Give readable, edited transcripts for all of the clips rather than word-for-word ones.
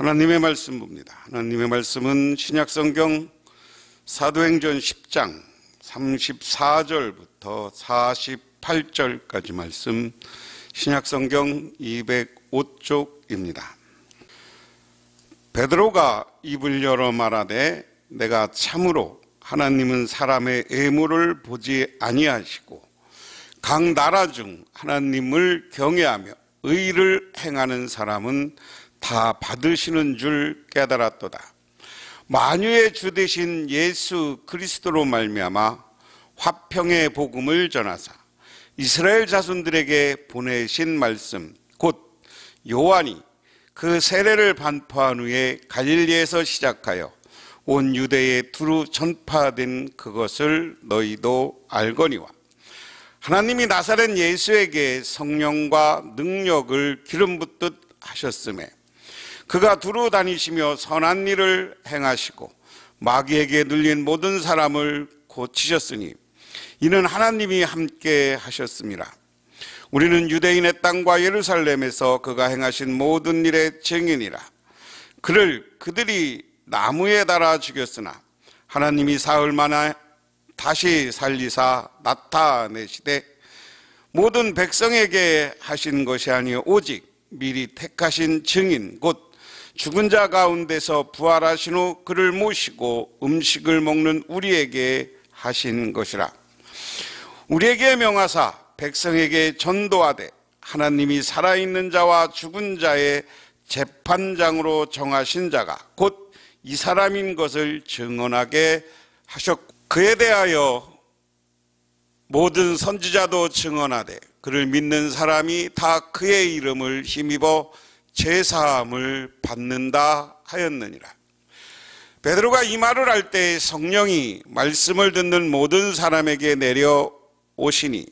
하나님의 말씀 봅니다. 하나님의 말씀은 신약성경 사도행전 10장 34절부터 48절까지 말씀, 신약성경 205쪽입니다. 베드로가 입을 열어 말하되 내가 참으로 하나님은 사람의 애물을 보지 아니하시고 각 나라 중 하나님을 경외하며 의를 행하는 사람은 다 받으시는 줄 깨달았도다. 만유의 주 되신 예수 그리스도로 말미암아 화평의 복음을 전하사 이스라엘 자손들에게 보내신 말씀 곧 요한이 그 세례를 반포한 후에 갈릴리에서 시작하여 온 유대에 두루 전파된 그것을 너희도 알거니와 하나님이 나사렛 예수에게 성령과 능력을 기름 붓듯 하셨음에 그가 두루 다니시며 선한 일을 행하시고 마귀에게 눌린 모든 사람을 고치셨으니 이는 하나님이 함께 하셨습니다. 우리는 유대인의 땅과 예루살렘에서 그가 행하신 모든 일의 증인이라. 그를 그들이 나무에 달아 죽였으나 하나님이 사흘 만에 다시 살리사 나타내시되 모든 백성에게 하신 것이 아니요 오직 미리 택하신 증인 곧 죽은 자 가운데서 부활하신 후 그를 모시고 음식을 먹는 우리에게 하신 것이라. 우리에게 명하사 백성에게 전도하되 하나님이 살아있는 자와 죽은 자의 재판장으로 정하신 자가 곧 이 사람인 것을 증언하게 하셨고 그에 대하여 모든 선지자도 증언하되 그를 믿는 사람이 다 그의 이름을 힘입어 제사함을 받는다 하였느니라. 베드로가 이 말을 할 때 성령이 말씀을 듣는 모든 사람에게 내려오시니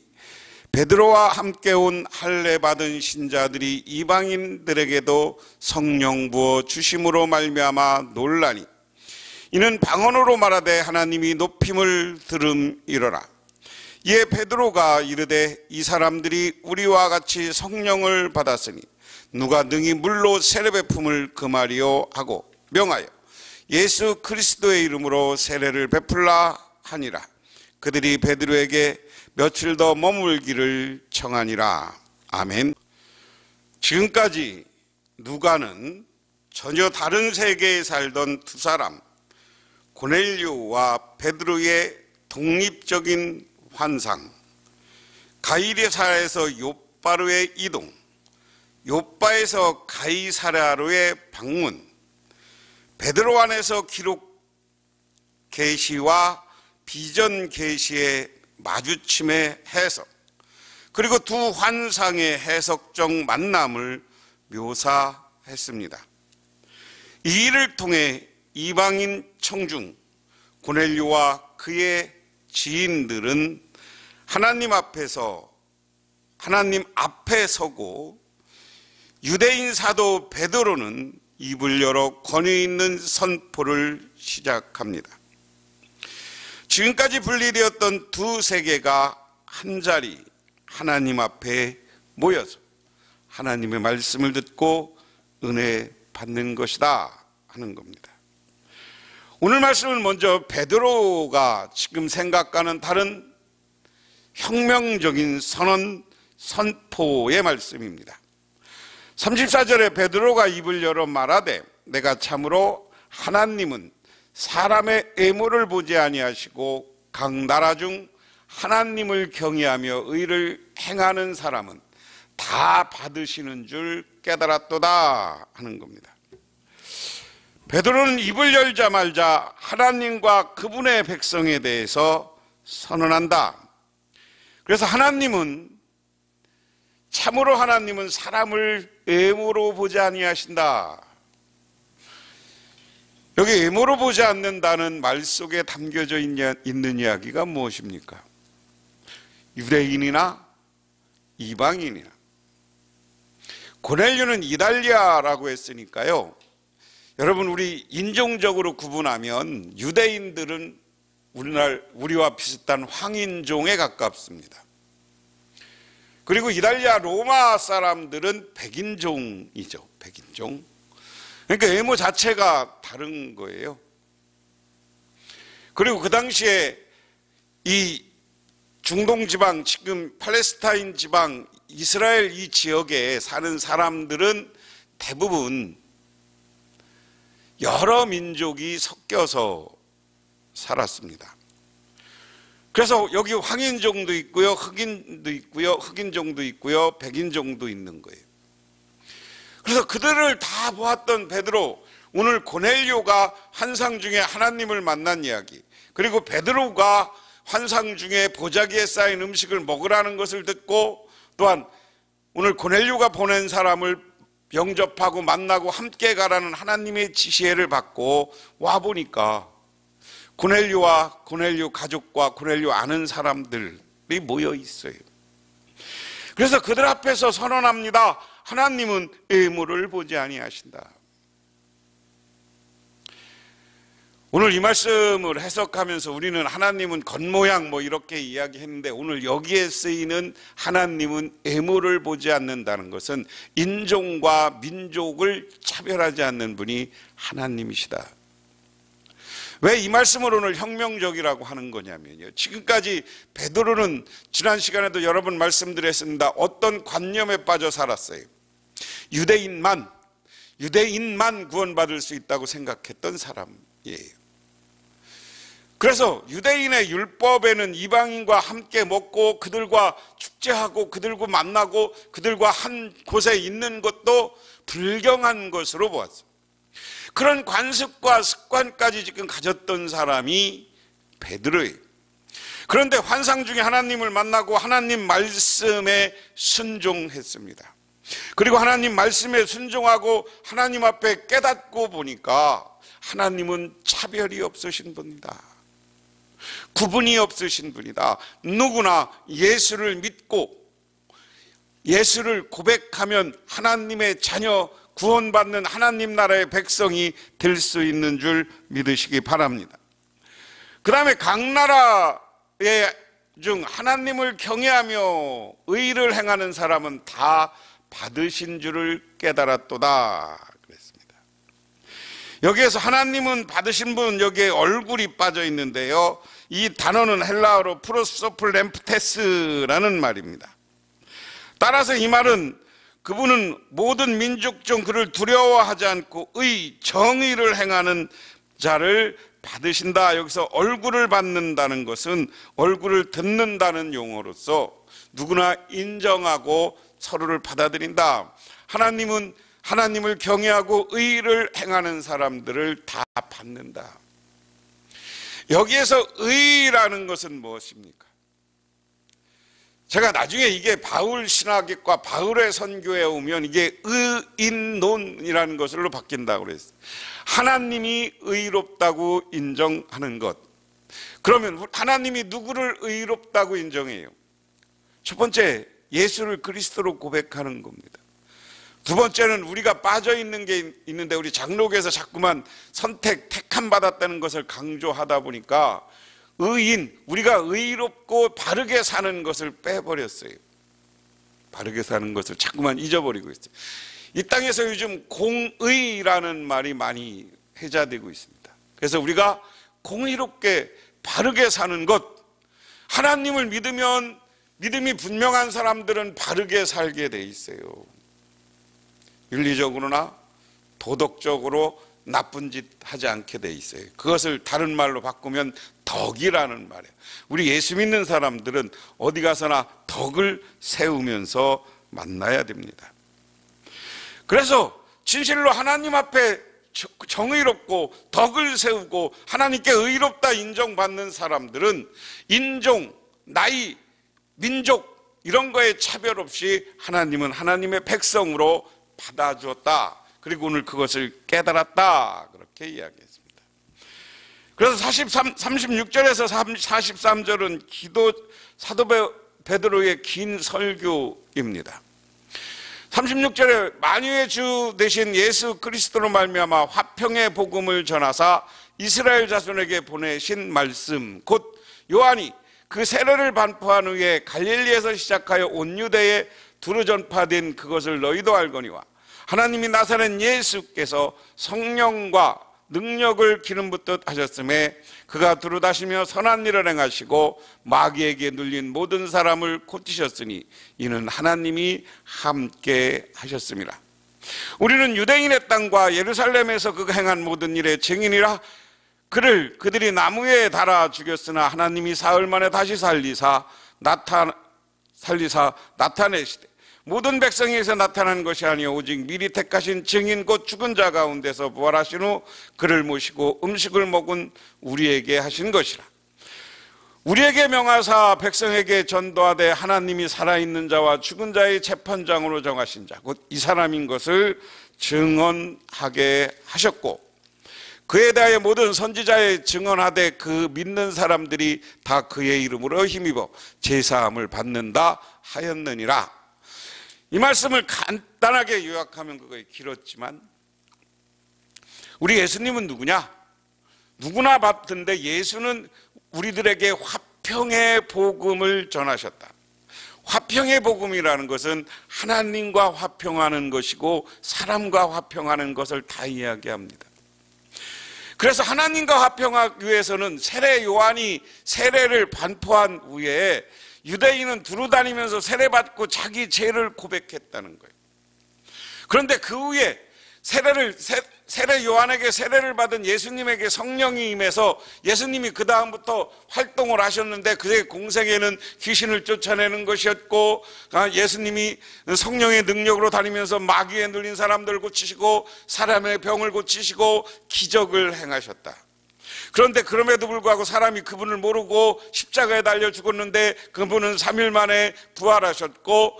베드로와 함께 온 할례 받은 신자들이 이방인들에게도 성령 부어 주심으로 말미암아 놀라니 이는 방언으로 말하되 하나님이 높임을 들음이로라. 이에 베드로가 이르되 이 사람들이 우리와 같이 성령을 받았으니 누가 능히 물로 세례 베품을 금하리요 하고 명하여 예수 그리스도의 이름으로 세례를 베풀라 하니라. 그들이 베드로에게 며칠 더 머물기를 청하니라. 아멘. 지금까지 누가는 전혀 다른 세계에 살던 두 사람 고넬료와 베드로의 독립적인 환상, 가이사랴에서 욥바로의 이동, 욥바에서 가이사랴로의 방문, 베드로 안에서 기록 계시와 비전 계시의 마주침의 해석, 그리고 두 환상의 해석적 만남을 묘사했습니다. 이 일을 통해 이방인 청중 고넬료와 그의 지인들은 하나님 앞에 서고 유대인 사도 베드로는 입을 열어 권위 있는 선포를 시작합니다. 지금까지 분리되었던 두 세계가 한자리 하나님 앞에 모여서 하나님의 말씀을 듣고 은혜 받는 것이다 하는 겁니다. 오늘 말씀은 먼저 베드로가 지금 생각과는 다른 혁명적인 선포의 말씀입니다. 34절에 베드로가 입을 열어 말하되 내가 참으로 하나님은 사람의 애물을 보지 아니하시고 각 나라 중 하나님을 경외하며 의를 행하는 사람은 다 받으시는 줄 깨달았도다 하는 겁니다. 베드로는 입을 열자마자 하나님과 그분의 백성에 대해서 선언한다. 그래서 참으로 하나님은 사람을 애모로 보지 아니하신다. 여기 애모로 보지 않는다는 말 속에 담겨져 있는 이야기가 무엇입니까? 유대인이나 이방인이나. 고넬료는 이달리아라고 했으니까요. 여러분, 우리 인종적으로 구분하면 유대인들은 우리와 비슷한 황인종에 가깝습니다. 그리고 이달리아 로마 사람들은 백인종이죠. 백인종. 그러니까 외모 자체가 다른 거예요. 그리고 그 당시에 이 중동 지방, 지금 팔레스타인 지방, 이스라엘 이 지역에 사는 사람들은 대부분 여러 민족이 섞여서 살았습니다. 그래서 여기 황인종도 있고요, 흑인도 있고요, 흑인종도 있고요, 백인종도 있는 거예요. 그래서 그들을 다 보았던 베드로, 오늘 고넬료가 환상 중에 하나님을 만난 이야기, 그리고 베드로가 환상 중에 보자기에 쌓인 음식을 먹으라는 것을 듣고, 또한 오늘 고넬료가 보낸 사람을 영접하고 만나고 함께 가라는 하나님의 지시를 받고 와보니까 고넬료와 고넬료 가족과 고넬료 아는 사람들이 모여 있어요. 그래서 그들 앞에서 선언합니다. 하나님은 외모를 보지 아니하신다. 오늘 이 말씀을 해석하면서 우리는 하나님은 겉모양 이렇게 이야기했는데, 오늘 여기에 쓰이는 하나님은 외모를 보지 않는다는 것은 인종과 민족을 차별하지 않는 분이 하나님이시다. 왜 이 말씀을 오늘 혁명적이라고 하는 거냐면요, 지금까지 베드로는 지난 시간에도 여러 번 말씀드렸습니다. 어떤 관념에 빠져 살았어요. 유대인만 구원받을 수 있다고 생각했던 사람이에요. 그래서 유대인의 율법에는 이방인과 함께 먹고 그들과 축제하고 그들과 만나고 그들과 한 곳에 있는 것도 불경한 것으로 보았어요. 그런 관습과 습관까지 지금 가졌던 사람이 베드로예요. 그런데 환상 중에 하나님을 만나고 하나님 말씀에 순종했습니다. 그리고 하나님 말씀에 순종하고 하나님 앞에 깨닫고 보니까 하나님은 차별이 없으신 분이다. 구분이 없으신 분이다. 누구나 예수를 믿고 예수를 고백하면 하나님의 자녀, 구원받는 하나님 나라의 백성이 될 수 있는 줄 믿으시기 바랍니다. 그 다음에 각 나라의 중 하나님을 경외하며 의를 행하는 사람은 다 받으신 줄을 깨달았도다 그랬습니다. 여기에서 하나님은 받으신 분, 여기에 얼굴이 빠져 있는데요, 이 단어는 헬라어로 프로소플렘프테스라는 말입니다. 따라서 이 말은 그분은 모든 민족 중 그를 두려워하지 않고 정의를 행하는 자를 받으신다. 여기서 얼굴을 받는다는 것은 얼굴을 듣는다는 용어로서 누구나 인정하고 서로를 받아들인다. 하나님은 하나님을 경외하고 의를 행하는 사람들을 다 받는다. 여기에서 의라는 것은 무엇입니까? 제가 나중에 이게 바울 신학과 바울의 선교에 오면 이게 의인론이라는 것으로 바뀐다고 그랬어요. 하나님이 의롭다고 인정하는 것. 그러면 하나님이 누구를 의롭다고 인정해요? 첫 번째, 예수를 그리스도로 고백하는 겁니다. 두 번째는 우리가 빠져 있는 게 있는데 우리 장로교에서 자꾸만 택함 받았다는 것을 강조하다 보니까 의인, 우리가 의롭고 바르게 사는 것을 빼버렸어요. 바르게 사는 것을 자꾸만 잊어버리고 있어요. 이 땅에서 요즘 공의라는 말이 많이 회자되고 있습니다. 그래서 우리가 공의롭게 바르게 사는 것, 하나님을 믿으면 믿음이 분명한 사람들은 바르게 살게 돼 있어요. 윤리적으로나 도덕적으로 나쁜 짓 하지 않게 돼 있어요. 그것을 다른 말로 바꾸면 덕이라는 말이에요. 우리 예수 믿는 사람들은 어디 가서나 덕을 세우면서 만나야 됩니다. 그래서 진실로 하나님 앞에 정의롭고 덕을 세우고 하나님께 의롭다 인정받는 사람들은 인종, 나이, 민족 이런 거에 차별 없이 하나님은 하나님의 백성으로 받아주었다. 그리고 오늘 그것을 깨달았다. 그렇게 이야기했습니다. 그래서 36절에서 43절은 사도 베드로의 긴 설교입니다. 36절에 만유의 주 되신 예수 그리스도로 말미암아 화평의 복음을 전하사 이스라엘 자손에게 보내신 말씀, 곧 요한이 그 세례를 반포한 후에 갈릴리에서 시작하여 온 유대에 두루 전파된 그것을 너희도 알거니와 하나님이 나사렛 예수께서 성령과 능력을 기름 붓듯 하셨음에 그가 두루다시며 선한 일을 행하시고 마귀에게 눌린 모든 사람을 고치셨으니 이는 하나님이 함께 하셨습니다. 우리는 유대인의 땅과 예루살렘에서 그가 행한 모든 일의 증인이라. 그들이 나무에 달아 죽였으나 하나님이 사흘 만에 다시 살리사 나타내시되 모든 백성에서 나타난 것이 아니요 오직 미리 택하신 증인 곧 죽은 자 가운데서 부활하신 후 그를 모시고 음식을 먹은 우리에게 하신 것이라. 우리에게 명하사 백성에게 전도하되 하나님이 살아있는 자와 죽은 자의 재판장으로 정하신 자 곧 이 사람인 것을 증언하게 하셨고 그에 대하여 모든 선지자의 증언하되 그 믿는 사람들이 다 그의 이름으로 힘입어 제사함을 받는다 하였느니라. 이 말씀을 간단하게 요약하면 그거에 길었지만 우리 예수님은 누구냐? 누구나 봤던데 예수는 우리들에게 화평의 복음을 전하셨다. 화평의 복음이라는 것은 하나님과 화평하는 것이고 사람과 화평하는 것을 다 이야기합니다. 그래서 하나님과 화평하기 위해서는 세례 요한이 세례를 반포한 후에 유대인은 두루다니면서 세례받고 자기 죄를 고백했다는 거예요. 그런데 그 후에 세례 요한에게 세례를 받은 예수님에게 성령이 임해서 예수님이 그 다음부터 활동을 하셨는데 그의 공생애는 귀신을 쫓아내는 것이었고 예수님이 성령의 능력으로 다니면서 마귀에 눌린 사람들을 고치시고 사람의 병을 고치시고 기적을 행하셨다. 그런데 그럼에도 불구하고 사람이 그분을 모르고 십자가에 달려 죽었는데 그분은 3일 만에 부활하셨고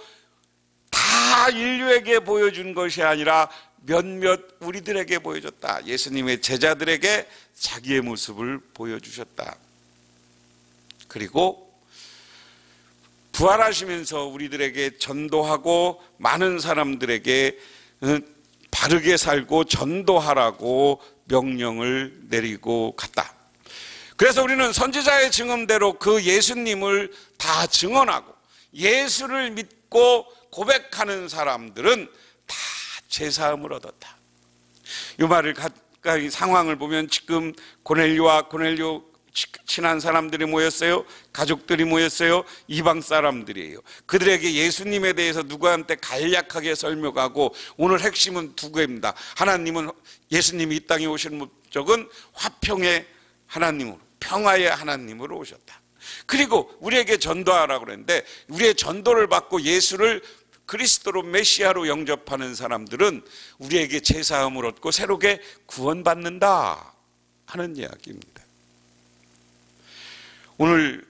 다 인류에게 보여준 것이 아니라 몇몇 우리들에게 보여줬다. 예수님의 제자들에게 자기의 모습을 보여주셨다. 그리고 부활하시면서 우리들에게 전도하고 많은 사람들에게 바르게 살고 전도하라고 명령을 내리고 갔다. 그래서 우리는 선지자의 증언대로 그 예수님을 다 증언하고 예수를 믿고 고백하는 사람들은 다 제사함을 얻었다. 이 말을 가까이 상황을 보면 지금 고넬료와 고넬료 친한 사람들이 모였어요. 가족들이 모였어요. 이방 사람들이에요. 그들에게 예수님에 대해서 누구한테 간략하게 설명하고 오늘 핵심은 두 개입니다. 하나님은 예수님이 이 땅에 오신 목적은 화평의 하나님으로 평화의 하나님으로 오셨다. 그리고 우리에게 전도하라고 그랬는데 우리의 전도를 받고 예수를 그리스도로 메시아로 영접하는 사람들은 우리에게 제사함을 얻고 새롭게 구원받는다 하는 이야기입니다. 오늘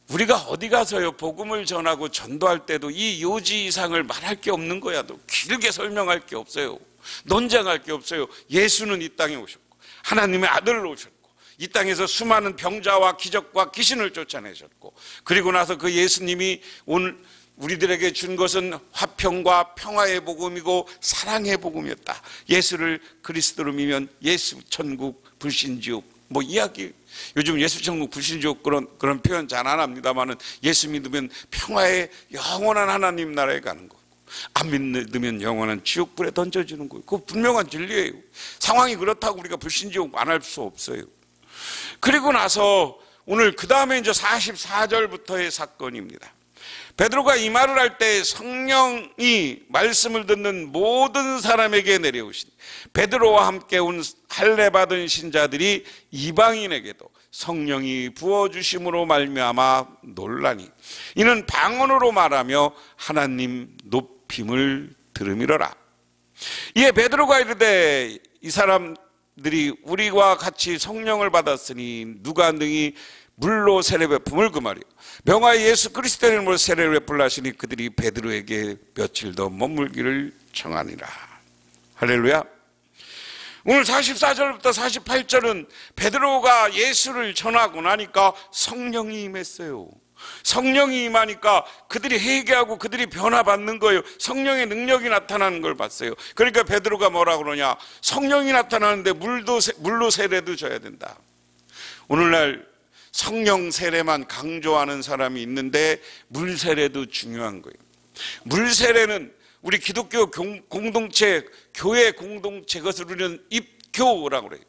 우리가 어디 가서요 복음을 전하고 전도할 때도 이 요지 이상을 말할 게 없는 거야. 또 길게 설명할 게 없어요. 논쟁할 게 없어요. 예수는 이 땅에 오셨고 하나님의 아들로 오셨고 이 땅에서 수많은 병자와 기적과 귀신을 쫓아내셨고 그리고 나서 그 예수님이 오늘 우리들에게 준 것은 화평과 평화의 복음이고 사랑의 복음이었다. 예수를 그리스도로 믿으면 예수 천국 불신지옥 뭐 이야기 요즘 예수 천국 불신지옥 그런 표현 잘 안 합니다만은 예수 믿으면 평화의 영원한 하나님 나라에 가는 거고 안 믿으면 영원한 지옥불에 던져지는 거예요. 그거 분명한 진리예요. 상황이 그렇다고 우리가 불신지옥 안 할 수 없어요. 그리고 나서 오늘 그 다음에 이제 44절부터의 사건입니다. 베드로가 이 말을 할 때 성령이 말씀을 듣는 모든 사람에게 내려오신 베드로와 함께 온 할례 받은 신자들이 이방인에게도 성령이 부어주심으로 말미암아 놀라니 이는 방언으로 말하며 하나님 높임을 들음이로라. 이에 베드로가 이르되 이 사람들이 우리와 같이 성령을 받았으니 누가 능히 물로 세례 베품을 금하리요. 명하여 예수 그리스도의 이름으로 세례를 베풀라 하시니 그들이 베드로에게 며칠 더 머물기를 청하니라. 할렐루야. 오늘 44절부터 48절은 베드로가 예수를 전하고 나니까 성령이 임했어요. 성령이 임하니까 그들이 회개하고 그들이 변화받는 거예요. 성령의 능력이 나타나는 걸 봤어요. 그러니까 베드로가 뭐라 그러냐, 성령이 나타나는데 물로 세례도 줘야 된다. 오늘날 성령 세례만 강조하는 사람이 있는데 물 세례도 중요한 거예요. 물 세례는 우리 기독교 공동체, 교회 공동체, 그것을 우리는 입교라고 그래요.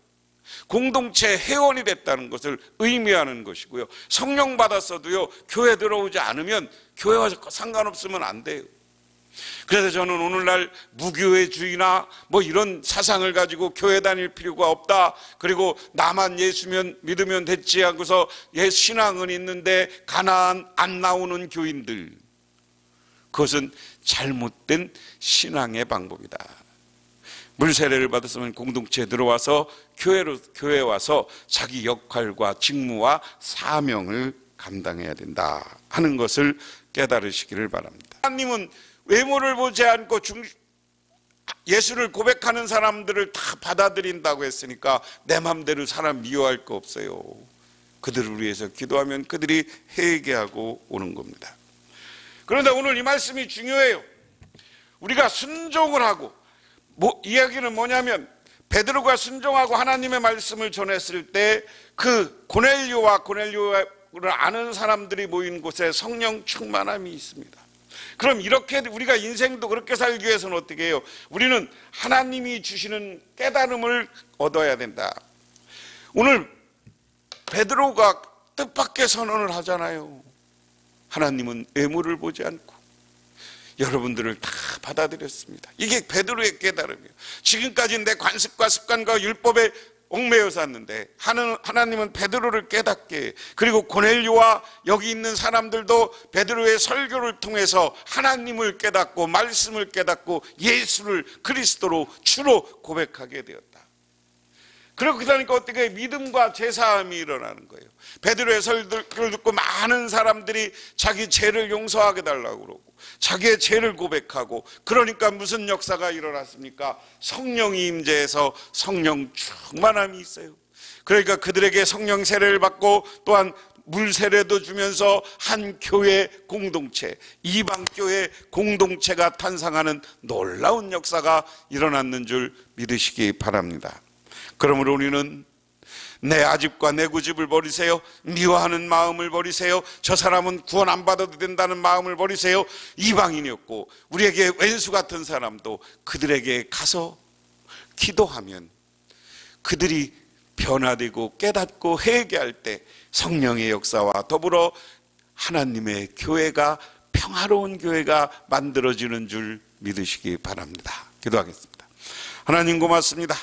공동체 회원이 됐다는 것을 의미하는 것이고요. 성령 받았어도요, 교회 들어오지 않으면 교회와 상관없으면 안 돼요. 그래서 저는 오늘날 무교회주의나 뭐 이런 사상을 가지고 교회 다닐 필요가 없다, 그리고 나만 예수 믿으면 됐지 하고서 신앙은 있는데 가나안 안 나오는 교인들, 그것은 잘못된 신앙의 방법이다. 물세례를 받았으면 공동체에 들어와서 교회에 와서 자기 역할과 직무와 사명을 감당해야 된다 하는 것을 깨달으시기를 바랍니다. 하나님은 외모를 보지 않고 예수를 고백하는 사람들을 다 받아들인다고 했으니까 내 맘대로 사람 미워할 거 없어요. 그들을 위해서 기도하면 그들이 회개하고 오는 겁니다. 그런데 오늘 이 말씀이 중요해요. 우리가 순종을 하고, 이야기는 뭐냐면 베드로가 순종하고 하나님의 말씀을 전했을 때 그 고넬료를 아는 사람들이 모인 곳에 성령 충만함이 있습니다. 그럼 이렇게 우리가 인생도 그렇게 살기 위해서는 어떻게 해요? 우리는 하나님이 주시는 깨달음을 얻어야 된다. 오늘 베드로가 뜻밖의 선언을 하잖아요. 하나님은 외모를 보지 않고 여러분들을 다 받아들였습니다. 이게 베드로의 깨달음이에요. 지금까지 내 관습과 습관과 율법에 얽매여 샀는데 하나님은 베드로를 깨닫게, 그리고 고넬료와 여기 있는 사람들도 베드로의 설교를 통해서 하나님을 깨닫고 말씀을 깨닫고 예수를 그리스도로 주로 고백하게 되었다. 그렇게 되니까 어떻게 믿음과 제사함이 일어나는 거예요. 베드로의 설교를 듣고 많은 사람들이 자기 죄를 용서하게 달라고 그러고 자기의 죄를 고백하고, 그러니까 무슨 역사가 일어났습니까? 성령이 임재해서 성령 충만함이 있어요. 그러니까 그들에게 성령 세례를 받고 또한 물 세례도 주면서 한 교회 공동체, 이방 교회 공동체가 탄생하는 놀라운 역사가 일어났는 줄 믿으시기 바랍니다. 그러므로 우리는 내 아집과 내 고집을 버리세요. 미워하는 마음을 버리세요. 저 사람은 구원 안 받아도 된다는 마음을 버리세요. 이방인이었고 우리에게 왼수 같은 사람도 그들에게 가서 기도하면 그들이 변화되고 깨닫고 회개할 때 성령의 역사와 더불어 하나님의 교회가, 평화로운 교회가 만들어지는 줄 믿으시기 바랍니다. 기도하겠습니다. 하나님 고맙습니다.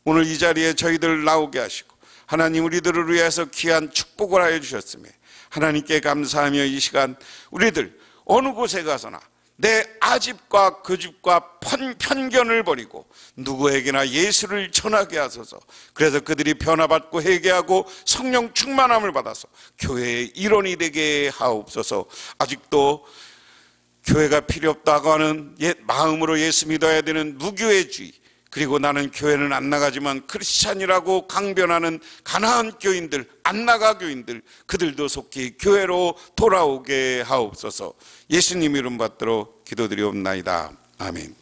오늘 이 자리에 저희들 나오게 하시고 하나님 우리들을 위해서 귀한 축복을 하여 주셨으며 하나님께 감사하며 이 시간 우리들 어느 곳에 가서나 내 아집과 거짓과 편견을 버리고 누구에게나 예수를 전하게 하소서. 그래서 그들이 변화받고 회개하고 성령 충만함을 받아서 교회의 일원이 되게 하옵소서. 아직도 교회가 필요 없다고 하는 마음으로 예수 믿어야 되는 무교회주의, 그리고 나는 교회는 안 나가지만 크리스찬이라고 강변하는 가나안 교인들, 안 나가 교인들, 그들도 속히 교회로 돌아오게 하옵소서. 예수님 이름 받들어 기도드리옵나이다. 아멘.